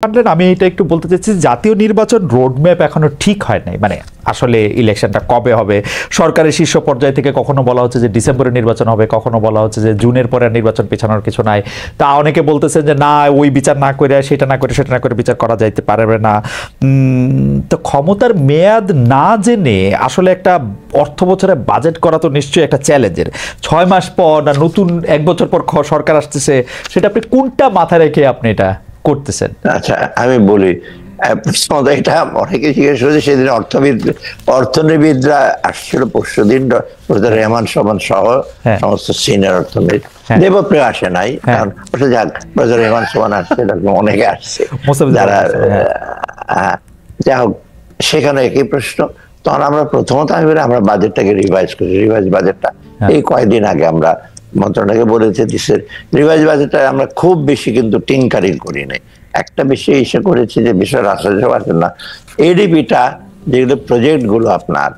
আমি এটা একটু বলতে চাচ্ছি, জাতীয় নির্বাচন রোডম্যাপ এখনো ঠিক হয় নাই। মানে আসলে ইলেকশনটা কবে হবে, সরকারের শীর্ষ পর্যায় থেকে কখনো বলা হচ্ছে যে ডিসেম্বরে নির্বাচন হবে, কখনো বলা হচ্ছে যে জুনের পরে নির্বাচন পেছানোর কিছু নাই। তা অনেকে বলতেছেন যে না, ওই বিচার না করে সেটা না করে সেটা না করে বিচার করা যাইতে পারবে না। তো ক্ষমতার মেয়াদ না জেনে আসলে একটা অর্থ বছরে বাজেট করা তো নিশ্চয়ই একটা চ্যালেঞ্জের। 6 মাস পর না নতুন 1 বছর পর সরকার আসতেছে, সেটা আপনি কোনটা মাথায় রেখে আপনি এটা করতেছেন? আচ্ছা, আমি বলি, এটা অনেকে জিজ্ঞেস করেছে। সেদিন অর্থনীতিবিদরা আসছিল পরশুদিন, রেহমান সোমান সহ সমস্ত সিনিয়র অর্থনীতি। দেবপ্রিয় আসে নাই, কারণ যাক রেহমান সোমান আসছে, অনেকে আসছে যারা। যাই হোক, সেখানে একই প্রশ্ন। তখন আমরা প্রথমত আমি বলি আমরা বাজেটটাকে রিভাইজ করি। রিভাইজ বাজেটটা এই কয়েকদিন আগে আমরা মন্ত্রণালয়কে বলেছে, দেশের রিভাইজ বাজেটটা আমরা খুব বেশি কিন্তু টিঙ্কারিং করি নাই। একটা বিষয় এসে করেছি যে বিষয় রাষ্ট্রসভার না, এডিপিটা যেগুলো প্রজেক্ট গুলো আপনার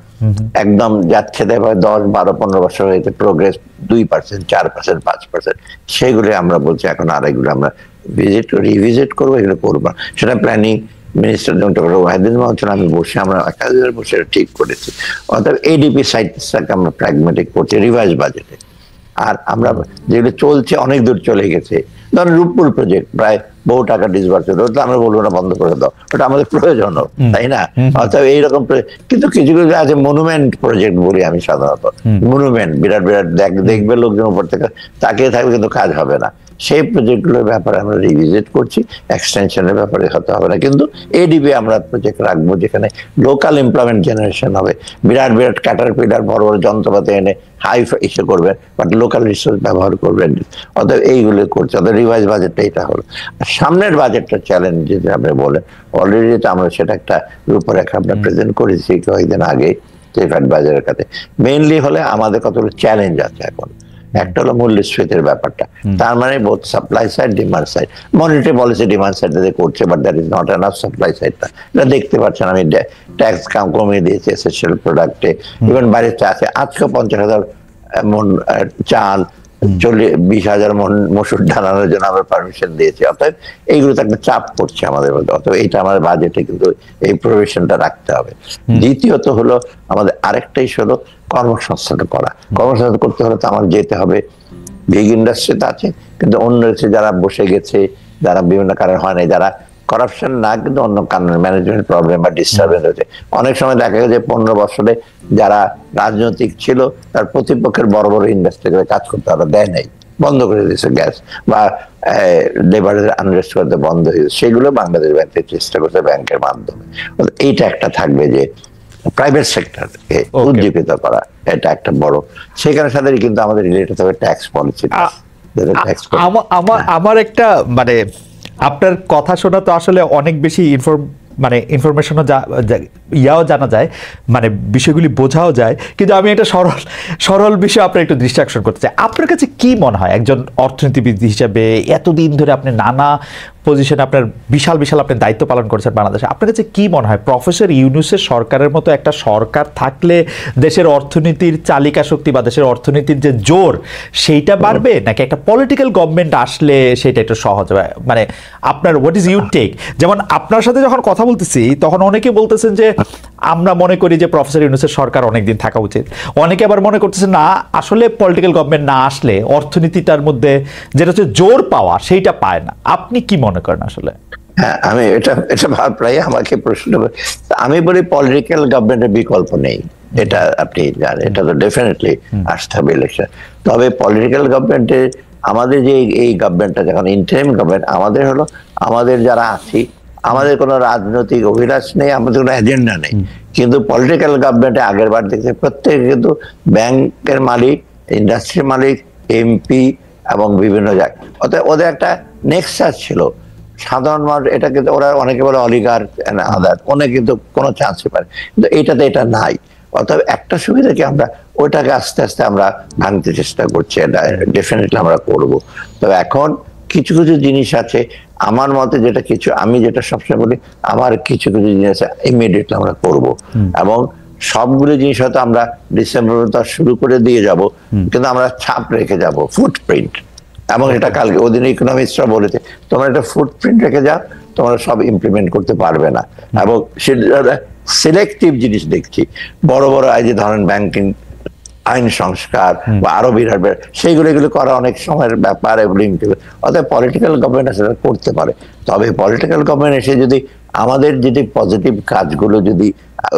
একদম যাচ্ছে, দেখো 10, 12, 15 বছর হয়েছে, প্রোগ্রেস 2%, 4%, 5%, সেগুলো আমরা বলছি এখন আর এগুলো আমরা রিভিজিট করবো, এগুলো করবো। সেটা প্ল্যানিং মিনিস্টার আমি বসে আমরা একাধিক বসে ঠিক করেছি। অর্থাৎ এডিপি সাইডটাকে আমরা প্র্যাগমেটিক করছি রিভাইজ বাজেটে। আর আমরা যেগুলো চলছে অনেক দূর চলে গেছে, ধরেন রূপপুর প্রজেক্ট প্রায় বহু টাকা ডিসবার্সেড, ওটা আমরা বলবো না বন্ধ করে দাও, ওটা আমাদের প্রয়োজন, তাই না? অর্থাৎ এইরকম কিন্তু কিছু কিছু আছে মনুমেন্ট প্রজেক্ট বলি আমি সাধারণত, মনুমেন্ট বিরাট বিরাট দেখবে লোকজন উপর থেকে তাকিয়ে থাকবে, কিন্তু কাজ হবে না। সেই প্রজেক্টগুলোর ব্যাপারে আমরা রিভিজিট করছি, এক্সটেনশনের ব্যাপারে হতে হবে না, কিন্তু এডিবি আমরা প্রজেক্ট রাখবো যেখানে লোকাল এমপ্লয়মেন্ট জেনারেশন হবে। বিরাট বিরাট ক্যাটারপিলার বড় বড় যন্ত্রপাতি এনে হাই ইসে করবেন, বাট লোকাল রিসোর্স ব্যবহার করবেন। অর্থাৎ এইগুলো করছে, অর্থাৎ রিভাইজ বাজেটটা এটা হলো। সামনের বাজেটটা চ্যালেঞ্জ যেটা আপনি বলেন, অলরেডি তো আমরা সেটা একটা রূপরেখা আমরা প্রেজেন্ট করেছি কয়েকদিন আগে স্টেট বাজারের কাছে। মেইনলি হলে আমাদের কতগুলো চ্যালেঞ্জ আছে এখন। একটা হলো মূল্যস্ফীতির ব্যাপারটা, তার মানে both supply side demand side. Monetary policy demand side করছে, but that is not enough supply সাইডটা। এটা দেখতে পাচ্ছেন, আমি ট্যাক্স কমিয়ে দিয়েছি এসেনশিয়াল প্রোডাক্টে, ইভেন বাইরের চা আছে আজকে 50,000 মন চাল, 20,000 মন মসুর ঢালানোর জন্য আমরা পারমিশন দিয়েছি। অর্থাৎ এইগুলো তো একটা চাপ পড়ছে আমাদের মধ্যে, অথবা এইটা আমাদের বাজেটে কিন্তু এই প্রভিশনটা রাখতে হবে। দ্বিতীয়ত হলো আমাদের আরেকটা ইস্যু হলো কর্মসংস্থান করা। কর্মসংস্থান করতে হলে তো আমার যেতে হবে, বিগ ইন্ডাস্ট্রিতে আছে, কিন্তু অন্য যারা বসে গেছে, যারা বিভিন্ন কারণে হয় না, যারা করাপশন না কিন্তু অন্য কারণে ম্যানেজমেন্ট প্রবলেম বা ডিস্টারবেন্স হয়েছে। অনেক সময় দেখা গেছে 15 বছরে যারা রাজনৈতিক ছিল তার প্রতিপক্ষের বড় বড় ইন্ডাস্ট্রিতে কাজ করতে ওরা দেয় নাই, বন্ধ করে দিয়েছে গ্যাস, বা লেবারের আনরেস্ট করতে বন্ধ হয়েছে। সেগুলো বাংলাদেশ ব্যাংকের চেষ্টা করছে ব্যাংকের মাধ্যমে। এইটা একটা থাকবে যে প্রাইভেট সেক্টরকে উজ্জীবিত করা, এটা একটা বড়। সেখানে সাথে কিন্তু আমাদের রিলেটেড হবে ট্যাক্স পলিসি। আমার একটা মানে আপনার কথা শোনা তো আসলে অনেক বেশি ইনফরমেশনও ইয়াও জানা যায়, মানে বিষয়গুলি বোঝাও যায়, কিন্তু আমি একটা সরল বিষয় আপনার একটু দৃষ্টি আকর্ষণ করতে চাই। আপনার কাছে কি মনে হয় একজন অর্থনীতিবিদ হিসেবে, এতদিন ধরে আপনি নানা পজিশনে আপনার বিশাল আপনি দায়িত্ব পালন করেছেন বাংলাদেশে, আপনার কাছে কি মনে হয় প্রফেসর ইউনূসের সরকারের মতো একটা সরকার থাকলে দেশের অর্থনীতির চালিকা শক্তি বা দেশের অর্থনীতির যে জোর সেইটা বাড়বে, নাকি একটা পলিটিক্যাল গভর্নমেন্ট আসলে সেটা একটু সহজ হবে? মানে আপনার হোয়াট ইজ ইউর টেক? যেমন আপনার সাথে যখন কথা বলতেছি তখন অনেকে বলতেছেন যে আমরা মনে করি যে প্রফেসর ইউনূসের সরকার অনেকদিন থাকা উচিত, অনেকে আবার মনে করতেছেন না, আসলে পলিটিক্যাল গভর্নমেন্ট না আসলে অর্থনীতিটার মধ্যে যেটা হচ্ছে জোর পাওয়া সেইটা পায় না। আপনি কি মনে করেন আসলে? হ্যাঁ, আমি এটা প্রায় আমাকে প্রশ্ন, আমি বলি পলিটিক্যাল গভর্নমেন্টের বিকল্প নেই, এটা আপনি জানেন, এটা তো ডেফিনেটলি আসতে হবে ইলেকশন। তবে পলিটিক্যাল গভর্নমেন্টের আমাদের যে এই গভর্নমেন্টটা যখন ইন্টারিম গভর্নমেন্ট, আমাদের হলো আমাদের যারা আছি, আমাদের কোনো রাজনৈতিক অভিলাষ নেই, আমাদের কোনো এজেন্ডা নেই, কিন্তু পলিটিক্যাল গভর্নমেন্টে আগের বার দেখছে প্রত্যেকে কিন্তু ব্যাংকের মালিক, ইন্ডাস্ট্রির মালিক, এমপি এবং বিভিন্ন জায়গায়। অর্থাৎ ওদের একটা নেক্সাস ছিল। সাধারণ মানুষ এটা কিন্তু ওরা অনেকে বলে অলিগার আদার, অনেকে কিন্তু কোনো চান্সই পায়, কিন্তু এইটাতে এটা নাই। অর্থাৎ একটা সুবিধা কি, আমরা ওইটাকে আস্তে আস্তে আমরা ভাঙতে চেষ্টা করছি, এটা ডেফিনেটলি আমরা করবো। তবে এখন কিছু কিছু জিনিস আছে আমার মতে, আমি যেটা সবসময় বলি, আমার কিছু কিছু জিনিস ইমিডিয়েটলি আমরা করব, এবং সবগুলো জিনিস হয়তো আমরা ডিসেম্বর শুরু করে দিয়ে যাব, কিন্তু আমরা ছাপ রেখে যাব, ফুটপ্রিন্ট। এবং এটা কালকে ওদিন ইকোনমিস্টরা বলেছে, তোমরা একটা ফুটপ্রিন্ট রেখে যাও, তোমরা সব ইমপ্লিমেন্ট করতে পারবে না। এবং সেটা সিলেক্টিভ জিনিস দেখছি, বড় বড় এই যে ধরেন ব্যাংকিং আইন সংস্কার বা আরো বিরাট এগুলো করা অনেক সময়ের ব্যাপার, এগুলো অতএব পলিটিক্যাল গভর্নমেন্ট সেটা করতে পারে। তবে পলিটিক্যাল গভর্নমেন্ট এসে যদি আমাদের যদি পজিটিভ কাজগুলো যদি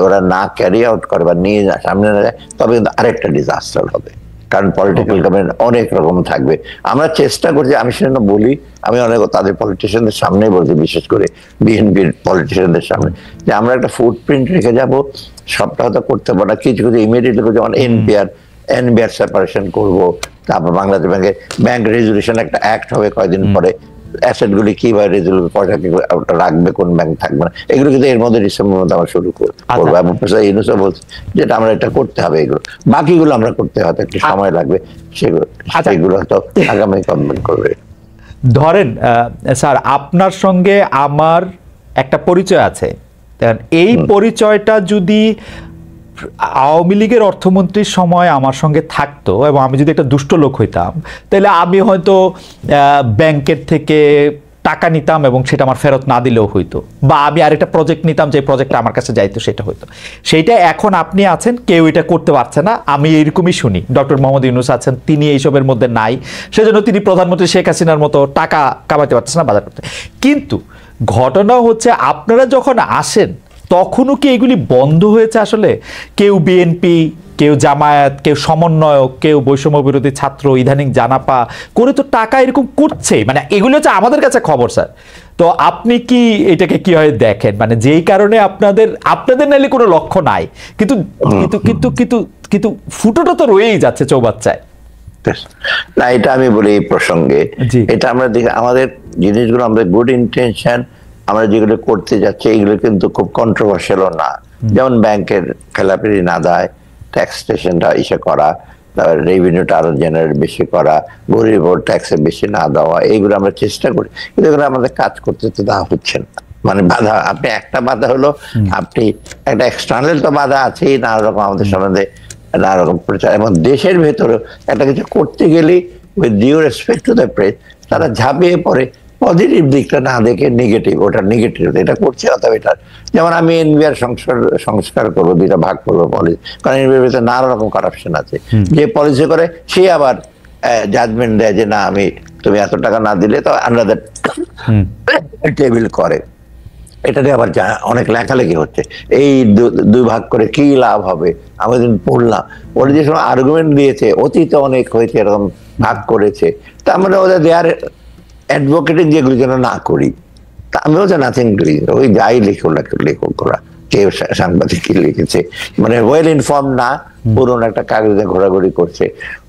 ওরা না ক্যারি আউট করে বা নিয়ে সামনে না যায়, তবে কিন্তু আরেকটা ডিজাস্টার হবে। কারণ পলিটিক্যাল গভর্নমেন্ট অনেক রকম থাকবে। আমরা চেষ্টা করছি, আমি সেটা বলি, আমি অনেক তাদের পলিটিশিয়ানদের সামনেই বলছি, বিশেষ করে বিএনপির পলিটিশিয়ানদের সামনে, যে আমরা একটা ফুটপ্রিন্ট রেখে যাব। সবটা হয়তো করতে পারবো না, কিছু কিছু ইমিডিয়েটলি যেমন এনবিআর সেপারেশন করবো, তারপর বাংলাদেশ ব্যাংক রেজুলেশন একটা অ্যাক্ট হবে কয়েকদিন পরে, অ্যাসেট গুলি কিভাবে রেজুলেট রাখবে, কোন ব্যাংক থাকবে না, এগুলো কিন্তু এর মধ্যে ডিসেম্বর মধ্যে আমরা শুরু করবো। এবং প্রফেসর ইউনূসও বলছে যেটা আমরা এটা করতে হবে, এগুলো বাকিগুলো আমরা করতে হয়তো একটু সময় লাগবে, সেগুলো হয়তো আগামী গভর্নমেন্ট করবে। ধরেন স্যার, আপনার সঙ্গে আমার একটা পরিচয় আছে, এই পরিচয়টা যদি আওয়ামী লীগের অর্থমন্ত্রীর সময় আমার সঙ্গে থাকতো এবং আমি যদি একটা দুষ্ট লোক হইতাম, তাহলে আমি হয়তো ব্যাংকের থেকে টাকা নিতাম এবং সেটা আমার ফেরত না দিলেও হইতো, বা আমি আরেকটা প্রজেক্ট নিতাম, যে প্রজেক্টটা আমার কাছে যাইতো সেটা হইতো। সেইটা এখন আপনি আছেন, কেউ এটা করতে পারছে না, আমি এরকমই শুনি। ডক্টর মোহাম্মদ ইউনূস আছেন, তিনি এইসবের মধ্যে নাই, সেজন্য তিনি প্রধানমন্ত্রী শেখ হাসিনার মতো টাকা কামাতে পারছেন না, বাজার করতে। কিন্তু ঘটনা হচ্ছে, আপনারা যখন আসেন তখনও কি এগুলি বন্ধ হয়েছে? আসলে কেউ বিএনপি, কেউ জামায়াত, কেউ সমন্বয়ক, কেউ বৈষম্য বিরোধী ছাত্র, ইদানিং জানাপা করে তো টাকা এরকম করছে, মানে এগুলো হচ্ছে আমাদের কাছে খবর স্যার। তো আপনি কি এটাকে কিভাবে দেখেন? মানে যেই কারণে আপনাদের নাইলে কোনো লক্ষ্য নাই, কিন্তু কিন্তু কিন্তু কিন্তু কিন্তু ফুটোটা তো রয়েই যাচ্ছে চৌবাচ্চায়। না, এটা আমি বলি এই প্রসঙ্গে, এটা আমরা দেখি আমাদের জিনিসগুলো, আমাদের গুড ইন্টেনশন আমরা যেগুলো করতে যাচ্ছি, এগুলো কিন্তু খুব কন্ট্রোভার্সিয়ালও না। যেমন ব্যাংকের খেলাপি না দেয়, ট্যাক্স স্টেশনটা ইসে করা, তারপর রেভিনিউটা আরো জেনারেট বেশি করা, গরিব ট্যাক্সে বেশি না দেওয়া, এইগুলো আমরা চেষ্টা করি, কিন্তু এগুলো আমাদের কাজ করতে তো দেওয়া হচ্ছে না। মানে বাধা, আপনি একটা বাধা হলো, আপনি একটা এক্সটার্নাল তো বাধা আছেই, নানা রকম আমাদের সম্বন্ধে নানা রকম প্রচার, এবং দেশের ভেতরে একটা কিছু করতে গেলে with due respect to the press, তারা ঝাঁপিয়ে পড়ে পজিটিভ দিকটা না দেখে নেগেটিভ, ওটা নেগেটিভ এটা করছে। অথবা এটা যেমন আমি এনবিআর সংস্কার করবো, দুইটা ভাগ করবো পলিসি, কারণ এনবিআর ভিতরে নানা রকম কারাপশন আছে। যে পলিসি করে সে আবার জাজমেন্ট দেয় যে না, আমি তুমি এত টাকা না দিলে তো আন্ডার টেবিল করে। এটাতে আবার অনেক লেখালেখি হচ্ছে, এই দুই ভাগ করে কি লাভ হবে। আমি দিন পড়লাম, ওরা যে সময় আর্গুমেন্ট দিয়েছে, অতীতে অনেক হয়েছে এরকম ভাগ করেছে, তার মানে ওদের দেয়ার অ্যাডভোকেটিং যেগুলি যেন না করি, তা আমিও যে নাথিং ডুইং, ওই যাই লেখকরা, কেউ সাংবাদিক কি লিখেছে, মানে ওয়েল ইনফর্ম না, পুরোনো একটা কাগজে ঘোরাঘুরি করছে।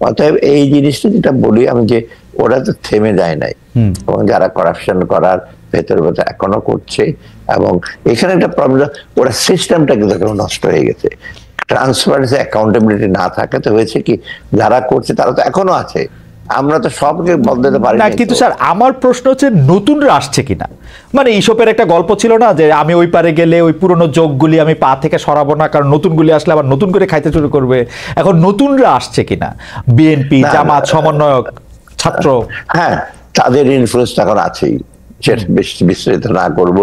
অতএব এই জিনিসটা যেটা বলি আমি, যে ওরা তো থেমে যায় নাই, এবং যারা করাপশন করার ভেতরে এখনো করছে। এবং এখানে একটা প্রবলেম, ওরা সিস্টেমটা কিন্তু নষ্ট হয়ে গেছে। ট্রান্সপারেন্সি, অ্যাকাউন্টেবিলিটি না থাকে তো হয়েছে কি, যারা করছে তারা তো এখনো আছে, আমরা তো সবকে বদলাতে পারি না। কিন্তু স্যার, আমার প্রশ্ন হচ্ছে নতুনরা আসছে কিনা। মানে ইসপের একটা গল্প ছিল না, যে আমি ওই পারে গেলে ওই পুরনো যোগগুলি আমি পা থেকে সরাবো না, কারণ নতুনগুলি আসলে আবার নতুন করে খাইতে শুরু করবে। এখন নতুনরা আসছে কিনা, বিএনপি, জামাত, সমন্বয়ক, ছাত্র? হ্যাঁ, তাদের ইনফ্লুয়েন্স এখন আছেই, সেটা বেশি বিস্তারিত না করবো।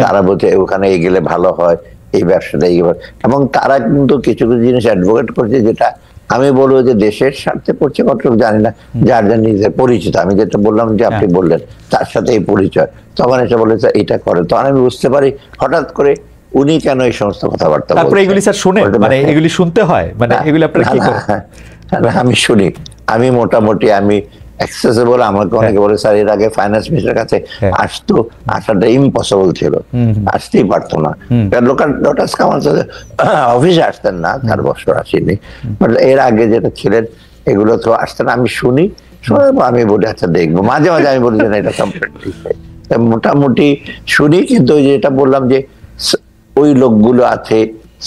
তারা বলছে ওখানে গেলে ভালো হয়, এই ব্যবসাটা এইবার, এবং তারা কিন্তু কিছু কিছু জিনিস অ্যাডভোকেট করছে, যেটা আমি বলবো যে দেশের স্বার্থে পড়ছে কতটুকু জানি না, যার যার নিজের পরিচিত। আমি যেটা বললাম যে আপনি বললেন তার সাথে এই পরিচয়, তখন এসে বলেছে এটা করে, তখন আমি বুঝতে পারি হঠাৎ করে উনি কেন এই সমস্ত কথাবার্তা বলছেন। তারপরে এগুলি স্যার শুনে, মানে এগুলি শুনতে হয়, মানে এগুলি আপনারা কি করেন? আমি শুনি, আমি মোটামুটি আমি অ্যাক্সেসিবল। আমাকে অনেকে বলে স্যার এর আগে ফাইন্যান্স মিনিস্টারের কাছে আসতো, আসাটা ইম্পসিবল ছিল, আসতেই পারতো না। লোকাল লোটাস কামাল অফিসে আসতেন না, 4 বছর আসেনি, বাট এর আগে যেটা ছিলেন এগুলো তো আসতেন। আমি শুনি, শোনার পর আমি বলি আচ্ছা দেখবো, মাঝে মাঝে আমি বলি যে না এটা কমপ্লিটলি, মোটামুটি শুনি। কিন্তু ওই যেটা বললাম যে ওই লোকগুলো আছে,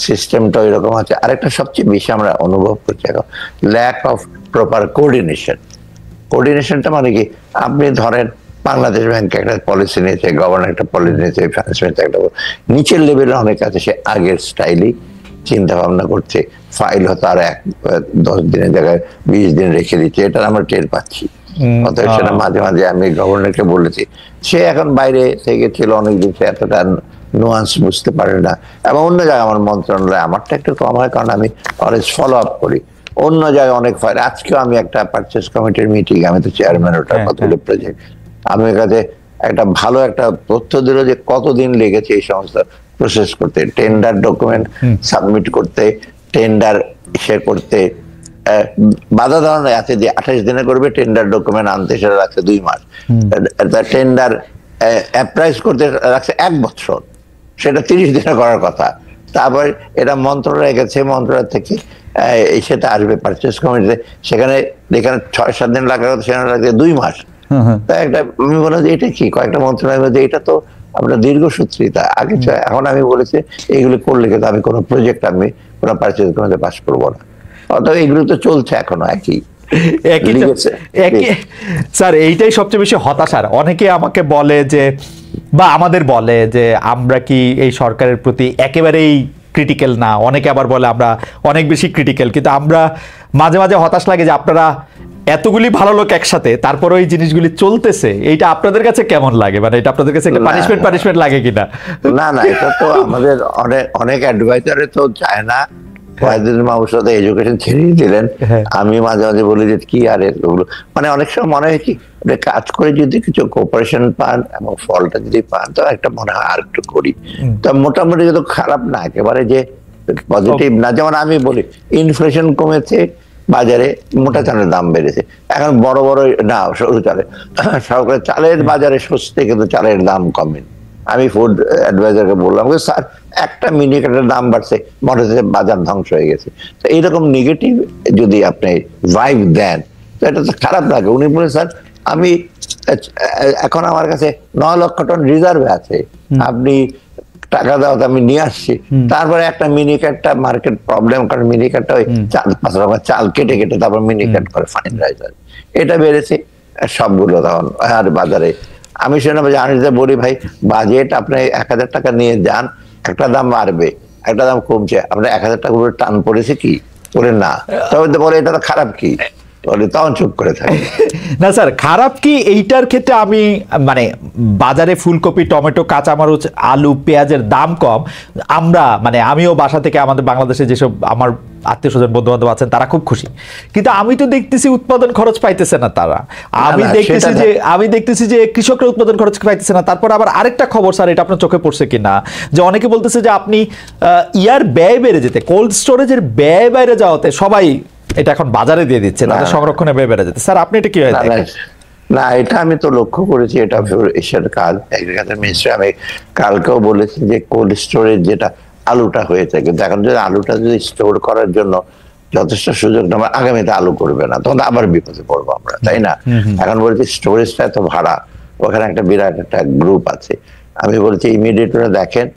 সিস্টেমটা ওই রকম আছে। আরেকটা সবচেয়ে বেশি আমরা অনুভব করছি এখন, ল্যাক অফ প্রপার কোঅর্ডিনেশনটা মানে কি, আপনি ধরেন বাংলাদেশ ব্যাংক একটা পলিসি নিয়েছে, গভর্নর একটা পলিসি নিয়েছে, ফাইন্যান্স মিনিস্টার একটা, নিচের লেভেলে অনেক আছে সে আগের স্টাইলেই চিন্তা ভাবনা করছে, ফাইল হতো আর 10 দিনের জায়গায় 20 দিন রেখে দিচ্ছে, এটা আমরা টের পাচ্ছি। অতএব সেটা মাঝে মাঝে আমি গভর্নরকে বলেছি। সে এখন বাইরে থেকে ছিল অনেকদিন, সে এতটা নুয়ান্স বুঝতে পারে না। এবং অন্য জায়গায় আমার মন্ত্রণালয় আমারটা একটু কম হয়, কারণ আমি অলওয়েজ ফলো আপ করি। অন্য জায়গায় অনেক ফাইল, আজকেও আমি একটা পারচেস কমিটির মিটিং, আমি তো চেয়ারম্যান ওটার কতগুলো প্রজেক্ট, আমি কাছে একটা ভালো একটা তথ্য দিল যে কতদিন লেগেছে এই সমস্ত প্রসেস করতে, টেন্ডার ডকুমেন্ট সাবমিট করতে, টেন্ডার সে করতে বাধা দেওয়া আছে যে 28 দিনে করবে, টেন্ডার ডকুমেন্ট আনতে সেটা রাখছে 2 মাস, টেন্ডার অ্যাপ্রাইজ করতে রাখছে 1 বছর, সেটা 30 দিনে করার কথা। তারপর এটা মন্ত্রণালয়ে গেছে, মন্ত্রণালয় থেকে সেটা আসবে পারচেস কমিটিতে, সেখানে যেখানে 6-7 দিন লাগার কথা সেখানে লাগছে 2 মাস। তাই একটা আমি বললাম যে এটা কি, কয়েকটা মন্ত্রণালয় মধ্যে এটা তো আপনার দীর্ঘসূত্রিতা। আগে এখন আমি বলেছি এইগুলো করলে কিন্তু আমি কোনো প্রজেক্ট আমি কোনো পারচেস কমিটিতে পাস করবো না। অর্থাৎ এগুলো তো চলছে এখনো একই। স্যার এইটাই সবচেয়ে বেশি হতাশার। অনেকে আমাকে বলে যে, বা আমাদের বলে যে আমরা কি এই সরকারের প্রতি একেবারেই ক্রিটিক্যাল না, অনেকে আবার বলে আমরা অনেক বেশি ক্রিটিক্যাল। কিন্তু আমরা মাঝে মাঝে হতাশ লাগে যে আপনারা এতগুলি ভালো লোক একসাথে, তারপরে ওই জিনিসগুলি চলতেছে, এইটা আপনাদের কাছে কেমন লাগে? মানে এটা আপনাদের কাছে একটা পানিশমেন্ট লাগে কিনা? না না, এটা তো আমাদের অনেক অ্যাডভাইজারে তো চায় না। সাথে এডুকেশন ছেড়েই দিলেন। আমি মাঝে মাঝে বলি যে কি আর এগুলো, মানে অনেক সময় মনে হয় কি কাজ করে যদি কিছু কোঅপারেশন পান এবং ফলটা যদি পান তো একটা মনে হয় আর একটু করি। তো মোটামুটি কিন্তু খারাপ না, একেবারে যে পজিটিভ না। যেমন আমি বলি ইনফ্লেশন কমেছে, বাজারে মোটা চালের দাম বেড়েছে, এখন বড় বড় না সরু চালে, সরকারের চালের বাজারে সস্তে কিন্তু চালের দাম কমে। আমি ফুড অ্যাডভাইজারকে বললাম স্যার একটা মিনিকেটের দাম বাড়ছে, মনে হচ্ছে বাজার ধ্বংস হয়ে গেছে। তো এইরকম নেগেটিভ যদি আপনি ভাইব দেন তো এটা তো খারাপ লাগে। উনি বলে স্যার আমি এখন আমার কাছে 9 লক্ষ টন রিজার্ভে আছে, আপনি টাকা দাও, আমি নিয়ে আসছি। তারপরে একটা মিনিকেটটা মার্কেট প্রবলেম, কারণ মিনিকেটটা ওই 4-5 রকম চাল কেটে কেটে তারপর মিনিকেট করে ফাইন রাইজার, এটা বেড়েছে সবগুলো তখন আর বাজারে। আমি শুনে জানি বলি ভাই বাজেট আপনি 1000 টাকা নিয়ে যান, একটা দাম বাড়বে একটা দাম কমছে, আপনার 1000 টাকা করে টান পড়েছে কি বলে না, তবে তো বলে এটা তো খারাপ কি, তখন চুপ করে থাকে। না স্যার খারাপ কি এইটার ক্ষেত্রে আমি মানে বাজারে ফুলকপি, টমেটো, কাঁচামরিচ, আলু, পেঁয়াজের দাম কম, আমরা মানে আমিও বাসা থেকে আমাদের বাংলাদেশে যেসব আমার আত্মীয় স্বজন বন্ধু বান্ধব আছেন তারা খুব খুশি, কিন্তু আমি তো দেখতেছি উৎপাদন খরচ পাইতেছে না তারা। আমি দেখতেছি যে কৃষকরা উৎপাদন খরচ পাইতেছে না। তারপর আবার আরেকটা খবর স্যার, এটা আপনার চোখে পড়ছে কিনা, যে অনেকে বলতেছে যে আপনি ইয়ার ব্যয় বেড়ে যেতে, কোল্ড স্টোরেজের ব্যয় বাইরে যাওয়াতে সবাই এটা এখন বাজারে দিয়ে দিচ্ছে, তাদের সংরক্ষণে ব্যয় বেড়ে যেতে। স্যার আপনি এটা কি হয়? না এটা আমি তো লক্ষ্য করেছি, এটা এসের কাজ এগ্রিকালচার মিনিস্ট্রি। আমি কালকেও বলেছি যে কোল্ড স্টোরেজ যেটা আলুটা হয়েছে, কিন্তু এখন যদি আলুটা যদি স্টোর করার জন্য যথেষ্ট সুযোগ না, আগামীতে আলু করবে না, তখন আবার বিপদে পড়বো আমরা, তাই না? এখন বলছি স্টোরেজটা এত ভাড়া, ওখানে একটা বিরাট একটা গ্রুপ আছে, আমি বলছি ইমিডিয়েট দেখেন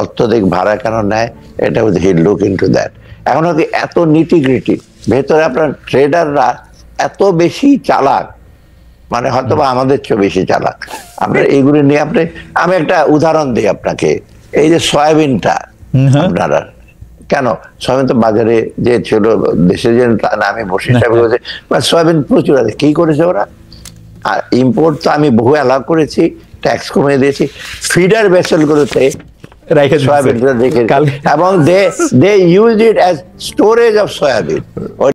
অত্যধিক ভাড়া কেন নেয়, এটা লুক ইনটু দ্যাট। এখন হয়তো এত নিটিগ্রিটি ভেতরে আপনার ট্রেডাররা এত বেশি চালাক, মানে হয়তো বা আমাদের চেয়ে বেশি চালাক। আপনার এইগুলি নিয়ে আমি একটা উদাহরণ দিই আপনাকে, এই যে সয়াবিনটা আপনারা কেন, সয়াবিন তো বাজারে যে ছিল দেশে যে আমি বসে হিসাবে করেছে, সয়াবিন প্রচুর আছে, কি করেছে ওরা? আর ইম্পোর্ট তো আমি বহু অ্যালাউ করেছি, ট্যাক্স কমিয়ে দিয়েছি, ফিডার ভেসেলগুলোতে সয়াবিনটা রেখে, এবং they use it as storage of soybean.